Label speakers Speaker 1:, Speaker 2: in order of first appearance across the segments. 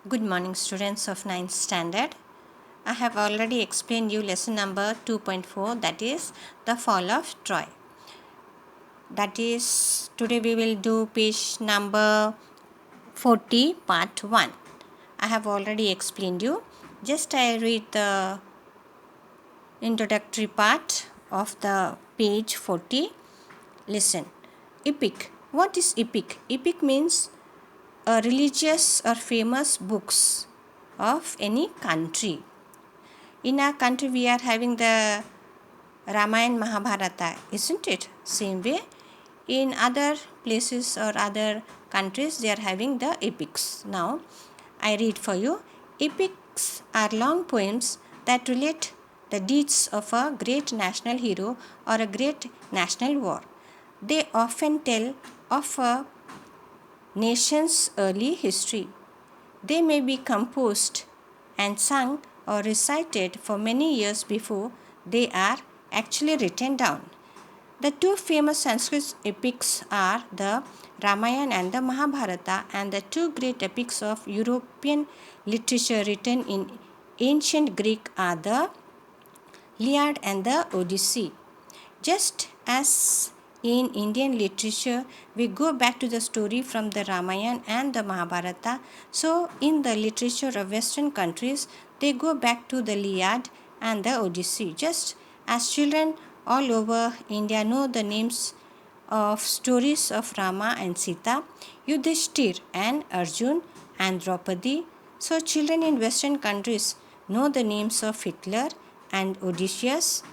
Speaker 1: Good morning, students of 9th standard. I have already explained you lesson number 2.4, that is the fall of Troy. That is, today we will do page number 40, part 1. I have already explained you. Just I read the introductory part of the page 40. Listen. Epic. What is epic? Epic means religious or famous books of any country. In our country, we are having the Ramayana Mahabharata, isn't it? Same way. In other places or other countries, they are having the epics. Now, I read for you. Epics are long poems that relate the deeds of a great national hero or a great national war. They often tell of a nation's early history. They may be composed and sung or recited for many years before they are actually written down. The two famous Sanskrit epics are the Ramayana and the Mahabharata, and the two great epics of European literature written in ancient Greek are the Iliad and the Odyssey. Just as in Indian literature, we go back to the story from the Ramayana and the Mahabharata, so in the literature of Western countries, they go back to the Iliad and the Odyssey. Just as children all over India know the names of stories of Rama and Sita, Yudhishthir and Arjun and Draupadi, so children in Western countries know the names of Hitler and Odysseus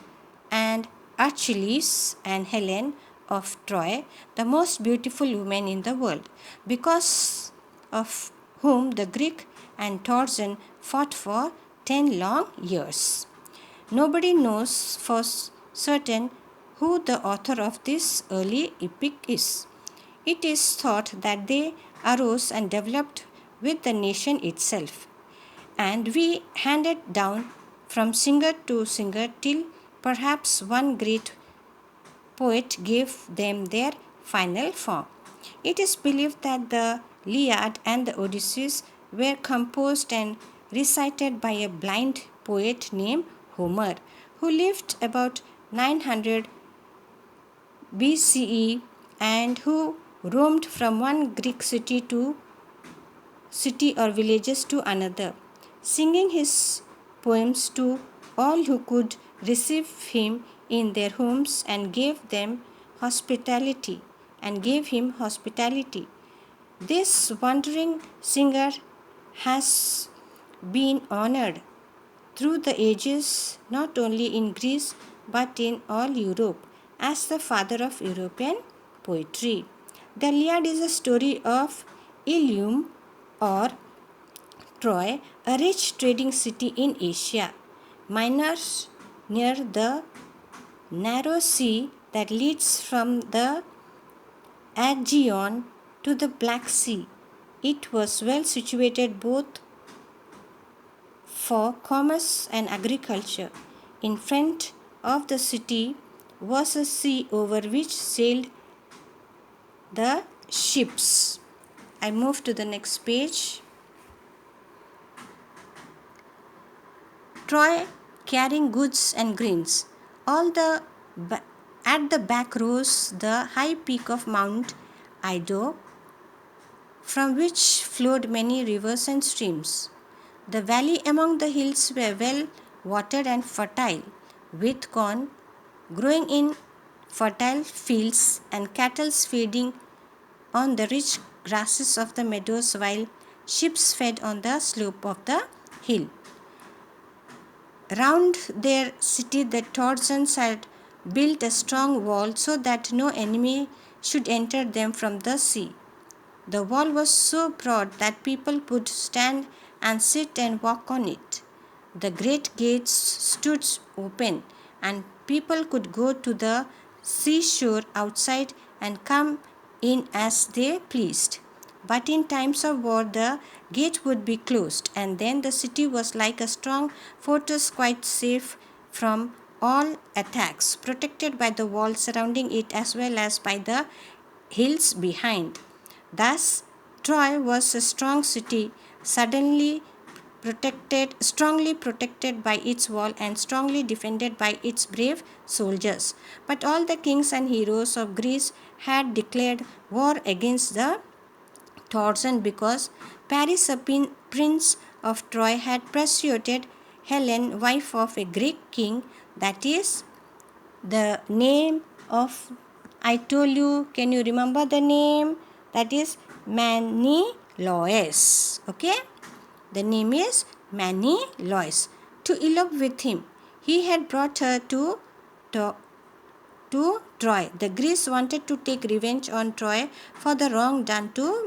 Speaker 1: and Achilles and Helen of Troy, the most beautiful women in the world, because of whom the Greek and Trojan fought for 10 long years. Nobody knows for certain who the author of this early epic is. It is thought that they arose and developed with the nation itself, and we handed down from singer to singer till perhaps one great poet gave them their final form. It is believed that the Iliad and the Odysseus were composed and recited by a blind poet named Homer, who lived about 900 BCE and who roamed from one Greek city or villages to another, singing his poems to all who could receive him in their homes and gave him hospitality. This wandering singer has been honored through the ages not only in Greece but in all Europe as the father of European poetry. The Iliad is a story of Ilium or Troy, a rich trading city in Asia, minor near the narrow sea that leads from the Aegean to the Black Sea. It was well situated both for commerce and agriculture. In front of the city was a sea over which sailed the ships. I move to the next page. Troy carrying goods and grains. At the back rose the high peak of Mount Ido, from which flowed many rivers and streams. The valley among the hills were well watered and fertile, with corn growing in fertile fields and cattle feeding on the rich grasses of the meadows, while sheep fed on the slope of the hill. Round their city the Trojans had built a strong wall so that no enemy should enter them from the sea. The wall was so broad that people could stand and sit and walk on it. The great gates stood open, and people could go to the seashore outside and come in as they pleased. But in times of war, the gate would be closed, and then the city was like a strong fortress, quite safe from all attacks, protected by the walls surrounding it as well as by the hills behind. Thus, Troy was a strong city, strongly protected by its wall and strongly defended by its brave soldiers. But all the kings and heroes of Greece had declared war against the Trojan because Paris, a prince of Troy, had persuaded Helen, wife of a Greek king, that is the name of, I told you, can you remember the name? That is Menelaus. Okay? The name is Menelaus. To elope with him, he had brought her to, to Troy. The Greeks wanted to take revenge on Troy for the wrong done to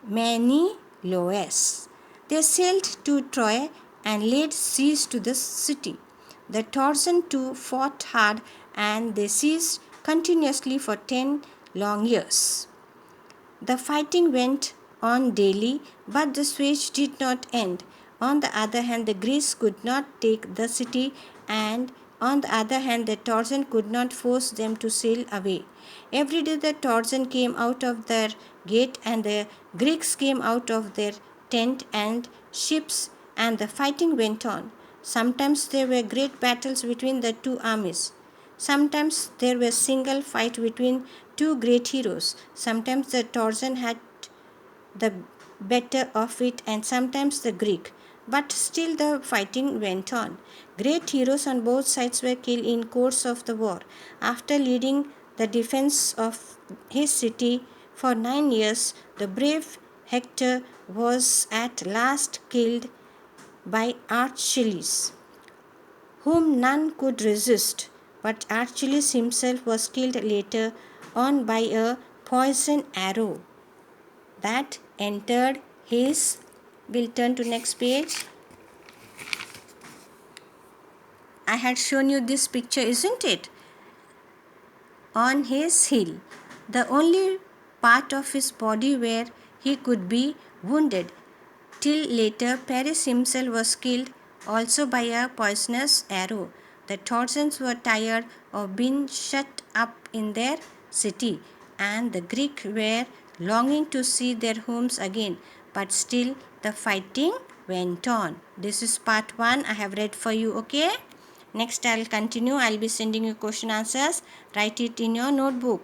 Speaker 1: Menelaus. They sailed to Troy and laid siege to the city. The Trojans too fought hard and they sieged continuously for 10 long years. The fighting went on daily, but the siege did not end. On the other hand, the Greeks could not take the city, and on the other hand, the Trojans could not force them to sail away. Every day, the Trojans came out of their gate, and the Greeks came out of their tent and ships, and the fighting went on. Sometimes there were great battles between the two armies. Sometimes there was single fight between two great heroes. Sometimes the Trojan had the better of it and sometimes the Greek. But still the fighting went on. Great heroes on both sides were killed in course of the war. After leading the defense of his city for 9 years, the brave Hector was at last killed by Achilles, whom none could resist. But Achilles himself was killed later on by a poison arrow that entered his. We'll turn to next page. I had shown you this picture, isn't it? On his heel, the only part of his body where he could be wounded. Till later, Paris himself was killed also by a poisonous arrow. The Trojans were tired of being shut up in their city, and the Greeks were longing to see their homes again. But still, the fighting went on. This is part 1 I have read for you, okay? Next, I'll continue. I'll be sending you question answers. Write it in your notebook.